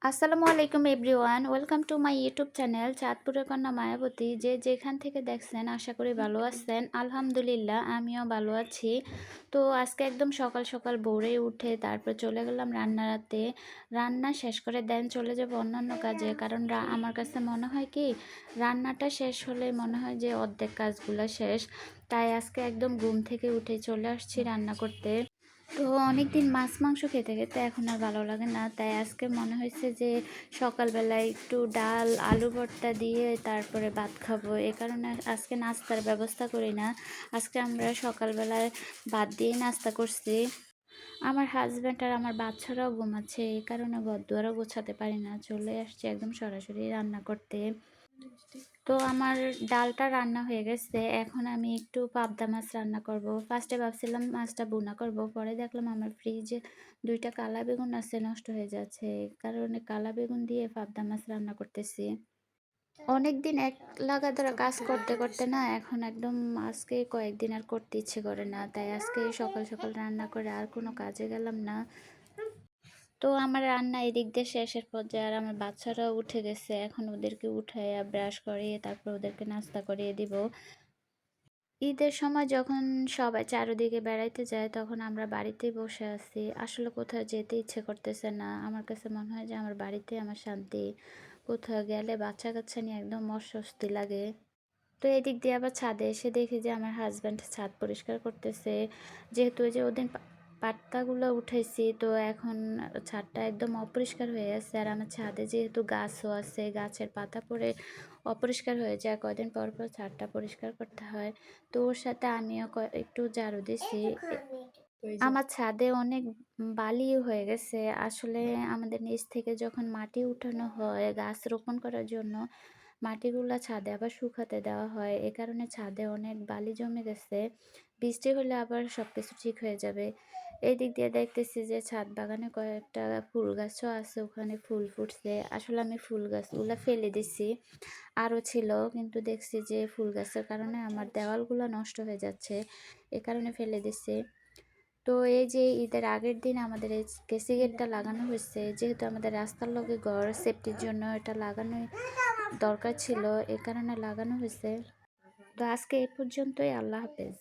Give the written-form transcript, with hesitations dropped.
আসসালামু আলাইকুম everyone, welcome to my YouTube channel চাঁদপুরের কন্যা মায়াবতী। যে যেখান থেকে দেখছেন আশা করি ভালো আছেন। আলহামদুলিল্লাহ আমিও ভালো আছি। তো আজকে একদম সকাল সকাল ভোরে উঠে তারপর চলে গেলাম রান্নাতে। রান্না শেষ করে দেন চলে যাব অন্যান্য কাজে, কারণ আমার কাছে মনে হয় কি রান্নাটা শেষ হলে মনে হয় যে অর্ধেক কাজগুলো শেষ। তাই আজকে একদম ঘুম থেকে উঠে চলে আসছি রান্না করতে। তো অনেকদিন মাছ মাংস খেতে খেতে এখন আর ভালো লাগে না, তাই আজকে মনে হয়েছে যে সকালবেলায় একটু ডাল আলু ভর্তা দিয়ে তারপরে ভাত খাবো। এই কারণে আজকে নাস্তার ব্যবস্থা করি না। আজকে আমরা সকালবেলায় ভাত দিয়ে নাস্তা করছি। আমার হাজব্যান্ড আর আমার বাচ্চারাও ঘুমাচ্ছে, এই কারণে ঘরদুয়ারও গোছাতে পারি না, চলে আসছে একদম সরাসরি রান্না করতে। তো আমার ডালটা রান্না হয়ে গেছে, এখন আমি একটু পাবদা মাছ রান্না করব। ফার্স্টে ভাবছিলাম মাছটা ভুনা করব, পরে দেখলাম আমার ফ্রিজে দুইটা কালা বেগুন আছে, নষ্ট হয়ে যাচ্ছে, এই কারণে কালা বেগুন দিয়ে পাবদা মাছ রান্না করতেছি। অনেকদিন এক লাগাতার কাজ করতে করতে না এখন একদম আজকে কয়েকদিন আর করতে ইচ্ছে করে না, তাই আজকে সকাল সকাল রান্না করে আর কোনো কাজে গেলাম না। তো আমার রান্না এদিক দিয়ে শেষের পর্যায়ে, আর আমার বাচ্চারাও উঠে গেছে, এখন ওদেরকে উঠাইয়া ব্রাশ করিয়ে তারপর ওদেরকে নাস্তা করিয়ে দিব। ঈদের সময় যখন সবাই চারিদিকে বেড়াইতে যায় তখন আমরা বাড়িতেই বসে আছি, আসলে কোথাও যেতে ইচ্ছে করতেছে না। আমার কাছে মনে হয় যে আমার বাড়িতে আমার শান্তি, কোথাও গেলে বাচ্চা কাচ্চা নিয়ে একদম অস্বস্তি লাগে। তো এদিক দিয়ে আবার ছাদে এসে দেখি যে আমার হাজব্যান্ড ছাদ পরিষ্কার করতেছে। যেহেতু ওই যে ওদিন পাতাগুলো উঠাইছি, তো এখন ছাদটা একদম অপরিষ্কার হয়ে আছে। আর আমার ছাদে যেহেতু গাছও আছে, গাছের পাতা পড়ে অপরিষ্কার হয়ে যায়, কয়দিন পর পর ছাদটা পরিষ্কার করতে হয়। তো ওর সাথে আমিও একটু ঝাড়ু দিছি। আমার ছাদে অনেক বালি হয়ে গেছে। আসলে আমাদের নিচ থেকে যখন মাটি উঠানো হয় গাছ রোপণ করার জন্য, মাটিগুলা ছাদে আবার শুকাতে দেওয়া হয়, এ কারণে ছাদে অনেক বালি জমে গেছে। বৃষ্টি হলে আবার সবকিছু ঠিক হয়ে যাবে। এই দিক দিয়ে দেখতেছি যে ছাদ বাগানে কয়েকটা ফুল গাছও আছে, ওখানে ফুল ফুটছে। আসলে আমি ফুল গাছগুলো ফেলে দিছি, আরও ছিল, কিন্তু দেখছি যে ফুল গাছের কারণে আমার দেওয়ালগুলো নষ্ট হয়ে যাচ্ছে, এ কারণে ফেলে দিছি। তো এই যে ঈদের আগের দিন আমাদের এই কেসি গেটটা লাগানো হয়েছে, যেহেতু আমাদের রাস্তার লগে ঘর, সেফটির জন্য এটা লাগানো দরকার ছিল, এ কারণে লাগানো হয়েছে। তো আজকে এই পর্যন্তই, আল্লাহ হাফেজ।